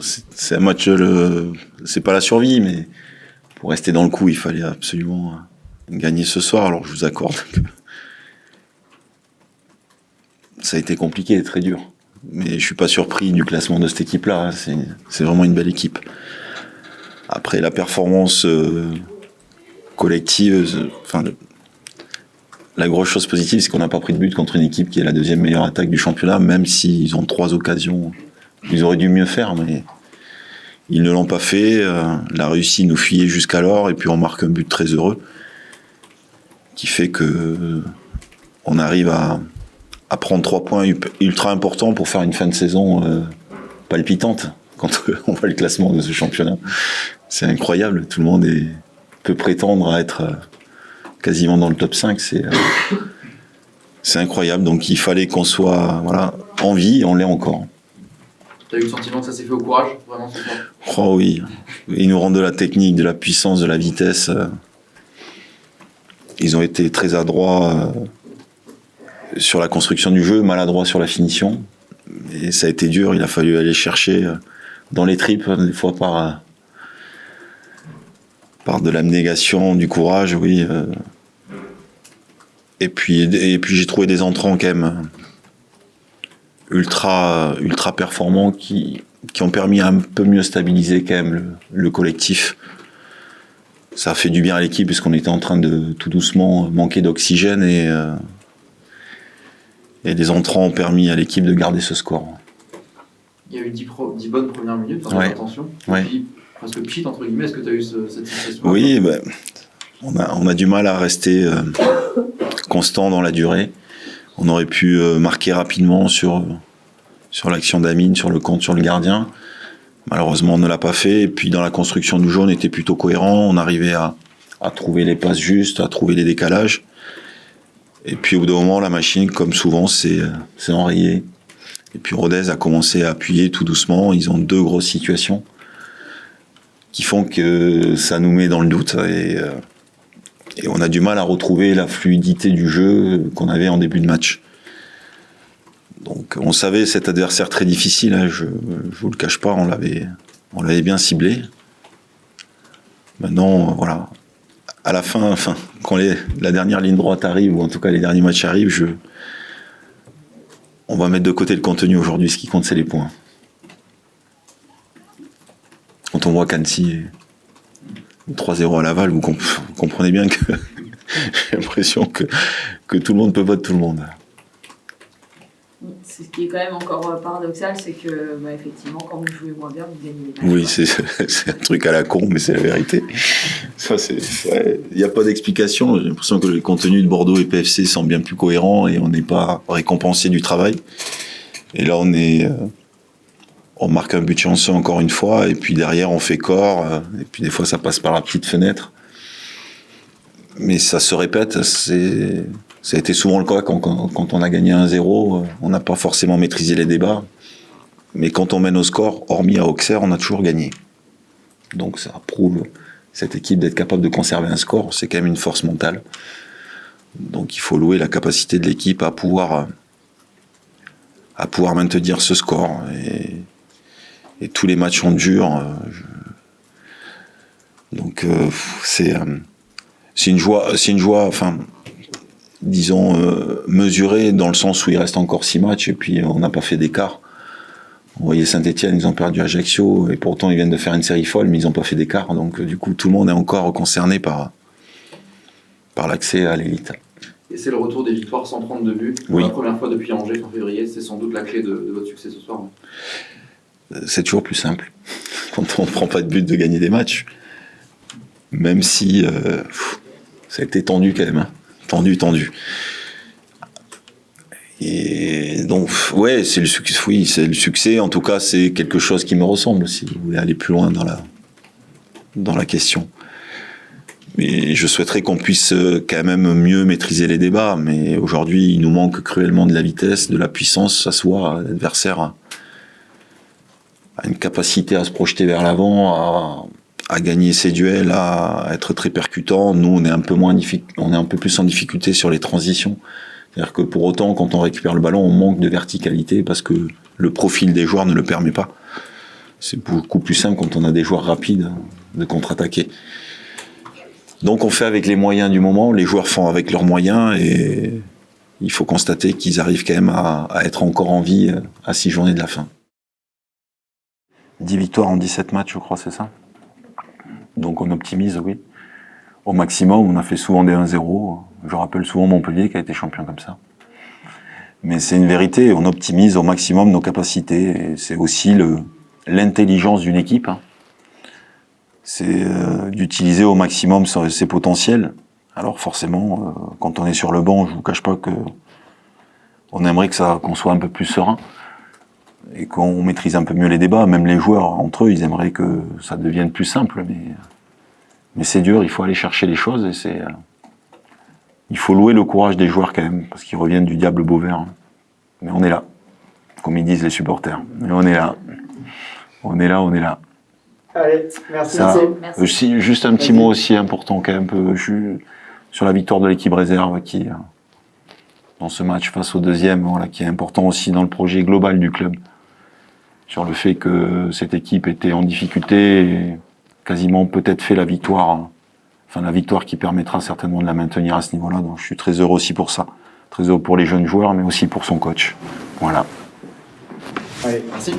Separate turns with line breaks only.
c'est un match, c'est pas la survie, mais pour rester dans le coup, il fallait absolument gagner ce soir. Alors je vous accorde que ça a été compliqué et très dur. Mais je suis pas surpris du classement de cette équipe-là. C'est vraiment une belle équipe. Après, la performance collective, la grosse chose positive, c'est qu'on n'a pas pris de but contre une équipe qui est la deuxième meilleure attaque du championnat, même s'ils ont 3 occasions. Ils auraient dû mieux faire, mais ils ne l'ont pas fait. La réussite nous fuyait jusqu'alors, et puis on marque un but très heureux, qui fait que on arrive à prendre 3 points ultra importants pour faire une fin de saison palpitante quand on voit le classement de ce championnat. C'est incroyable, tout le monde peut prétendre à être quasiment dans le top 5, c'est incroyable. Donc il fallait qu'on soit en vie, et on l'est encore.
Tu as eu le sentiment que ça s'est fait au courage, vraiment, ce soir ?
Oh oui, ils nous rendent de la technique, de la puissance, de la vitesse. Ils ont été très adroits sur la construction du jeu, maladroits sur la finition. Et ça a été dur, il a fallu aller chercher dans les tripes, des fois par de l'abnégation, du courage, oui. Et puis j'ai trouvé des entrants quand même ultra performants qui ont permis à un peu mieux stabiliser quand même le collectif. Ça a fait du bien à l'équipe puisqu'on était en train de tout doucement manquer d'oxygène et des entrants ont permis à l'équipe de garder ce score.
Il y a eu 10 bonnes premières minutes,
ouais.
Attention.
Ouais.
Et puis, presque pchit, entre guillemets, est-ce que tu as eu cette sensation ?
Oui, on a du mal à rester constant dans la durée. On aurait pu marquer rapidement sur l'action d'Amine, sur le compte, sur le gardien. Malheureusement, on ne l'a pas fait. Et puis, dans la construction du jeu, on était plutôt cohérent. On arrivait à trouver les passes justes, à trouver les décalages. Et puis, au bout d'un moment, la machine, comme souvent, c'est enrayé. Et puis, Rodez a commencé à appuyer tout doucement. Ils ont 2 grosses situations qui font que ça nous met dans le doute. Et on a du mal à retrouver la fluidité du jeu qu'on avait en début de match. Donc on savait cet adversaire très difficile, hein, je vous le cache pas, on l'avait bien ciblé. Maintenant, voilà, à la fin, quand la dernière ligne droite arrive, ou en tout cas les derniers matchs arrivent, on va mettre de côté le contenu aujourd'hui, ce qui compte c'est les points. Quand on voit qu'Annecy est 3-0 à Laval, vous comprenez bien que j'ai l'impression que tout le monde peut battre tout le monde.
Ce qui est quand même encore paradoxal, c'est que effectivement, quand vous jouez moins bien, vous gagnez les matchs.
Oui, c'est un truc à la con, mais c'est la vérité. Ça, il n'y a pas d'explication. J'ai l'impression que les contenus de Bordeaux et PFC sont bien plus cohérents et on n'est pas récompensé du travail. Et là, on marque un but chanceux encore une fois, et puis derrière, on fait corps, et puis des fois, ça passe par la petite fenêtre. Mais ça se répète, ça a été souvent le cas quand on a gagné 1-0, on n'a pas forcément maîtrisé les débats. Mais quand on mène au score, hormis à Auxerre, on a toujours gagné. Donc ça prouve cette équipe d'être capable de conserver un score, c'est quand même une force mentale. Donc il faut louer la capacité de l'équipe à pouvoir maintenir ce score. Et tous les matchs sont durs. Donc c'est une joie, disons, mesurée dans le sens où il reste encore 6 matchs et puis on n'a pas fait d'écart. Vous voyez Saint-Etienne, ils ont perdu Ajaccio et pourtant ils viennent de faire une série folle mais ils n'ont pas fait d'écart. Donc du coup tout le monde est encore concerné par l'accès à l'élite.
Et c'est le retour des victoires sans prendre de but.
Oui.
Pour la première fois depuis Angers fin février, c'est sans doute la clé de votre succès ce soir.
C'est toujours plus simple quand on ne prend pas de but de gagner des matchs. Même si ça a été tendu quand même. Hein. Tendu. Et donc, ouais, c'est le succès. Oui, c'est le succès. En tout cas, c'est quelque chose qui me ressemble. Si vous voulez aller plus loin dans la question. Mais je souhaiterais qu'on puisse quand même mieux maîtriser les débats. Mais aujourd'hui, il nous manque cruellement de la vitesse, de la puissance. Ça se voit, l'adversaire a une capacité à se projeter vers l'avant, à gagner ses duels, à être très percutant. Nous, on est un peu plus en difficulté sur les transitions. C'est-à-dire que pour autant, quand on récupère le ballon, on manque de verticalité parce que le profil des joueurs ne le permet pas. C'est beaucoup plus simple quand on a des joueurs rapides de contre-attaquer. Donc on fait avec les moyens du moment, les joueurs font avec leurs moyens et il faut constater qu'ils arrivent quand même à être encore en vie à 6 journées de la fin. 10 victoires en 17 matchs, je crois, c'est ça? Donc on optimise, oui. Au maximum, on a fait souvent des 1-0. Je rappelle souvent Montpellier qui a été champion comme ça. Mais c'est une vérité, on optimise au maximum nos capacités. Et c'est aussi l'intelligence d'une équipe. C'est d'utiliser au maximum ses potentiels. Alors forcément, quand on est sur le banc, je vous cache pas que on aimerait qu'on soit un peu plus serein et qu'on maîtrise un peu mieux les débats. Même les joueurs entre eux, ils aimeraient que ça devienne plus simple. Mais c'est dur, il faut aller chercher les choses et il faut louer le courage des joueurs quand même, parce qu'ils reviennent du diable Beauvert. Mais on est là, comme ils disent les supporters. Mais on est là. On est là, on est là.
Allez, merci.
Merci. Juste un petit mot aussi important quand même, sur la victoire de l'équipe réserve qui, dans ce match face au deuxième, voilà, qui est important aussi dans le projet global du club. Sur le fait que cette équipe était en difficulté et quasiment peut-être fait la victoire qui permettra certainement de la maintenir à ce niveau-là. Donc je suis très heureux aussi pour ça. Très heureux pour les jeunes joueurs, mais aussi pour son coach. Voilà.
Allez, merci.